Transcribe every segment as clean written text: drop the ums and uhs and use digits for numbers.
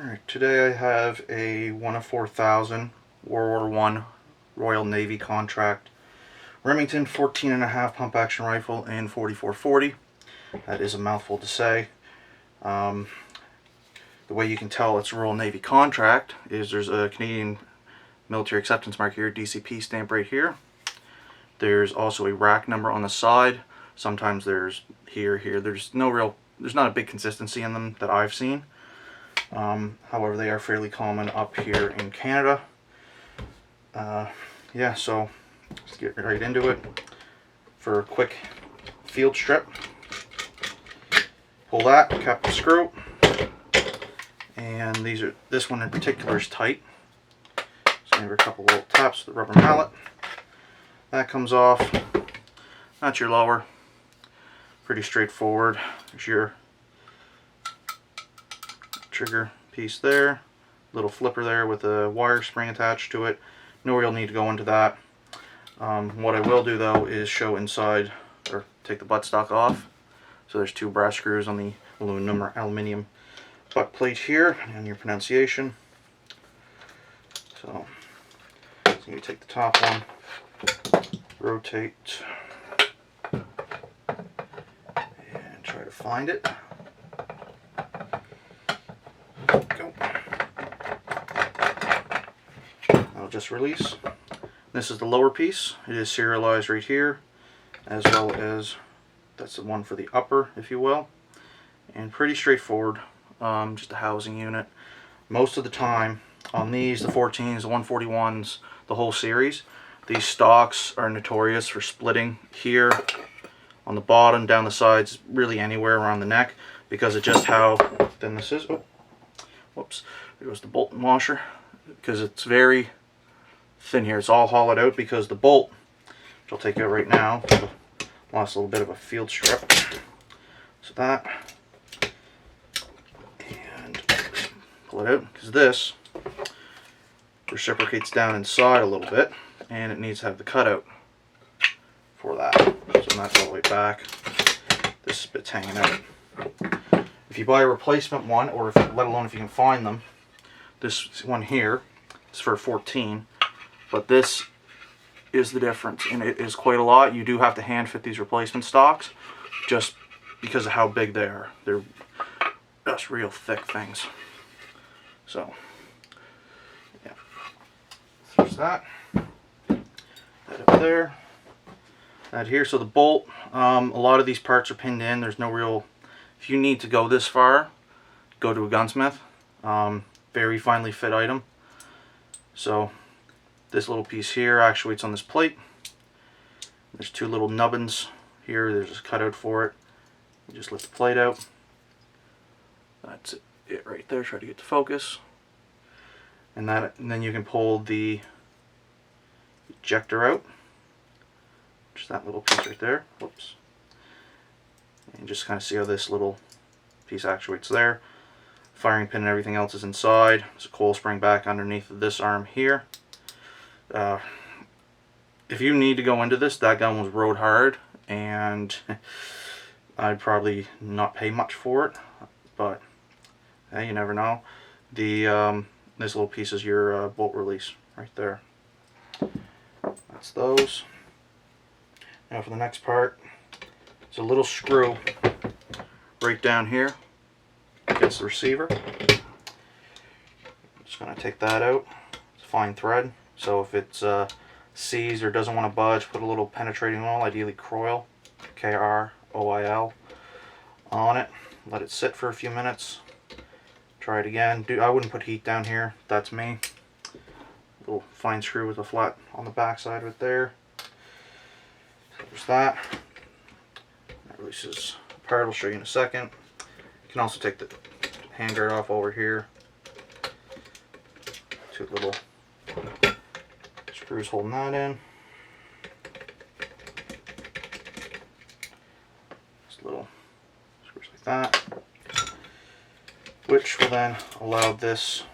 Alright, today I have a 1 of 4,000 World War I Royal Navy contract Remington 14.5 pump action rifle in 4440. That is a mouthful to say. The way you can tell it's a Royal Navy contract is there's a Canadian Military Acceptance Mark here, DCP stamp right here. There's also a rack number on the side. Sometimes there's here. There's not a big consistency in them that I've seen. However, they are fairly common up here in Canada. Yeah, so let's get right into it. For a quick field strip, pull that, cap the screw, and this one in particular is tight. So give it a couple little taps with the rubber mallet. That comes off. That's your lower. Pretty straightforward. There's your trigger piece there, little flipper there with a wire spring attached to it. No real need to go into that. What I will do though is show inside, or take the buttstock off. So there's two brass screws on the aluminum butt plate here, and your pronunciation. So you take the top one, rotate, and try to find it. Go. I'll just release. This is the lower piece. It is serialized right here, as well as that's the one for the upper, if you will. And pretty straightforward, just a housing unit. Most of the time on these, the 14s, the 141s, the whole series, these stocks are notorious for splitting here on the bottom, down the sides, really anywhere around the neck, because of just how thin this is. Oh. Whoops, there goes the bolt and washer, because it's very thin here. It's all hollowed out because the bolt, which I'll take out right now, lost a little bit of a field strip. So that, and pull it out, because this reciprocates down inside a little bit, and it needs to have the cutout for that. So that's all the way back. This bit's hanging out. If you buy a replacement one, or let alone if you can find them, this one here is for 14, but this is the difference, and it is quite a lot. You do have to hand fit these replacement stocks just because of how big they are. They're just real thick things. So, yeah. There's that. That up there. That here. So the bolt, a lot of these parts are pinned in. There's no real... If you need to go this far, go to a gunsmith. Very finely fit item. So this little piece here actuates on this plate. There's two little nubbins here. There's a cutout for it. You just lift the plate out. That's it right there. Try to get to focus. And then you can pull the ejector out. Just that little piece right there. Whoops. And just kind of see how this little piece actuates there. Firing pin and everything else is inside. There's a coil spring back underneath this arm here. If you need to go into this, that gun was rode hard, and I'd probably not pay much for it, but hey, you never know. This little piece is your bolt release right there. That's those. Now for the next part, it's a little screw right down here against the receiver. Just going to take that out. It's fine thread, so if it's seized or doesn't want to budge, put a little penetrating oil, ideally Kroil, K-R-O-I-L, on it. Let it sit for a few minutes. Try it again. I wouldn't put heat down here. That's me. Little fine screw with a flat on the back side right there. So there's that. That releases apart. I'll show you in a second. You can also take the handguard off over here. Two little screws holding that in. Just little screws like that, which will then allow this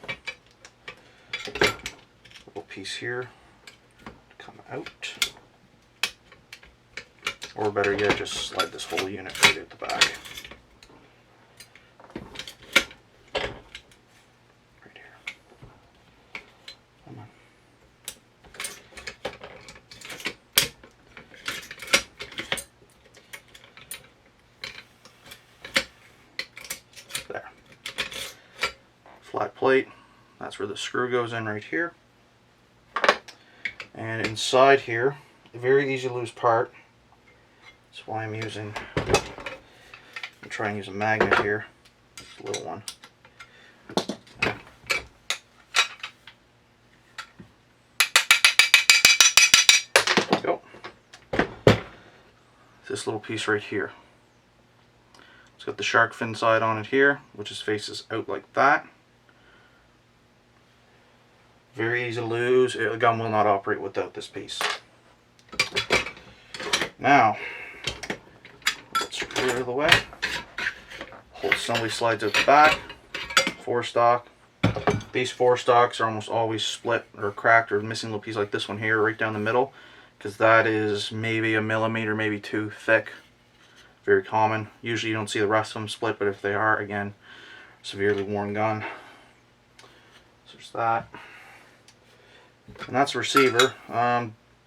little piece here to come out. Or better yet, just slide this whole unit right at the back. flat plate. That's where the screw goes in right here. And inside here, a very easy to lose part. That's why I'm trying to use a magnet here. It's a little one. There we go. This little piece right here. It's got the shark fin side on it here, which is faces out like that. Very easy to lose. The gun will not operate without this piece. Now, let's screw it out of the way. Whole assembly slides out the back. 4-stock. These 4-stocks are almost always split or cracked or missing a little piece like this one here right down the middle, because that is maybe a millimeter, maybe 2 thick. Very common. Usually you don't see the rest of them split, but if they are, again, severely worn gun. So there's that. And that's the receiver.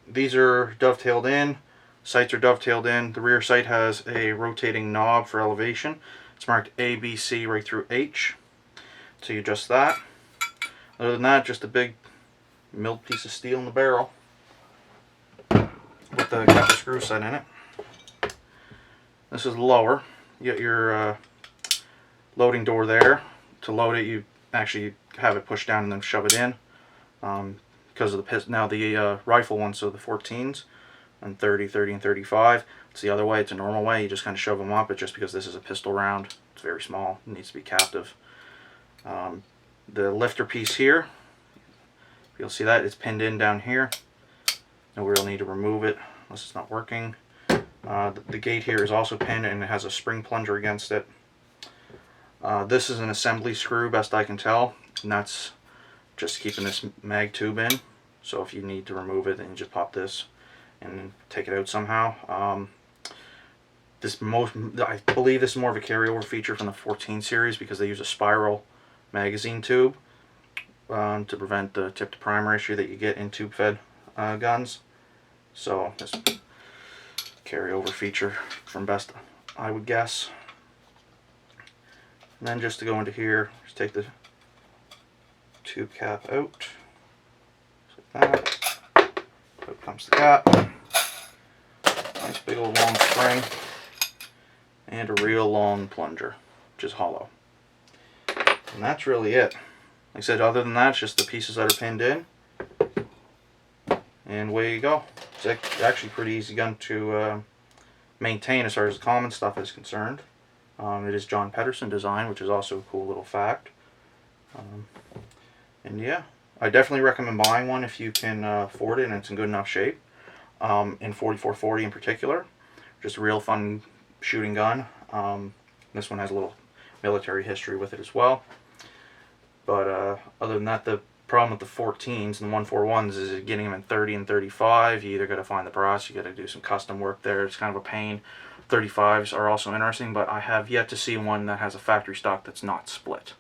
These are dovetailed in. Sights are dovetailed in. The rear sight has a rotating knob for elevation. It's marked A, B, C right through H. So you adjust that. Other than that, just a big milled piece of steel in the barrel with the copper screw set in it. This is lower. You get your loading door there. To load it, you actually have it pushed down and then shove it in. Because of the rifle ones, so the 14s and 30, and 35. It's the other way. It's a normal way. You just kind of shove them up. But just because this is a pistol round, it's very small. It needs to be captive. The lifter piece here, you'll see that it's pinned in down here. No real need to remove it unless it's not working. The gate here is also pinned and it has a spring plunger against it. This is an assembly screw, best I can tell, and that's just keeping this mag tube in. So if you need to remove it, then you just pop this and take it out somehow. I believe this is more of a carryover feature from the 14 series because they use a spiral magazine tube to prevent the tip to primer issue that you get in tube fed guns. So this carryover feature from best, I would guess. And then just to go into here, just take the tube cap out, just like that. Out comes the cap. Nice big old long spring, and a real long plunger, which is hollow. And that's really it. Like I said, other than that, it's just the pieces that are pinned in, and away you go. It's actually a pretty easy gun to maintain as far as the common stuff is concerned. It is John Pedersen design, which is also a cool little fact. And yeah, I definitely recommend buying one if you can afford it and it's in good enough shape. In 4440 in particular, just a real fun shooting gun. This one has a little military history with it as well. But other than that, the problem with the 14s and the 141s is getting them in 30 and 35. You either got to find the brass, you got to do some custom work there. It's kind of a pain. 35s are also interesting, but I have yet to see one that has a factory stock that's not split.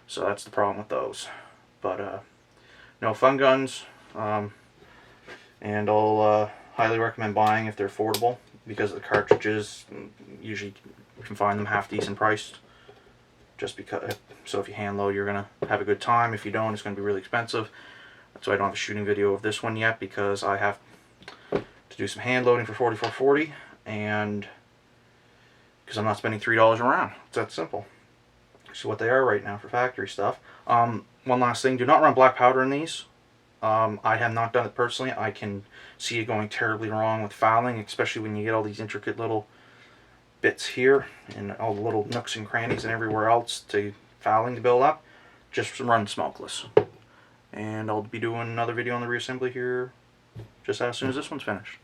So that's the problem with those. But no, fun guns, and I'll highly recommend buying if they're affordable, because the cartridges usually you can find them half decent priced. Just because, so if you hand load, you're gonna have a good time. If you don't, it's gonna be really expensive. That's why I don't have a shooting video of this one yet, because I have to do some hand loading for 4440, and because I'm not spending $3 a round. It's that simple. This is what they are right now for factory stuff. One last thing: do not run black powder in these. I have not done it personally. I can see it going terribly wrong with fouling, especially when you get all these intricate little bits here and all the little nooks and crannies and everywhere else to fouling to build up. Just run smokeless. And I'll be doing another video on the reassembly here just as soon as this one's finished.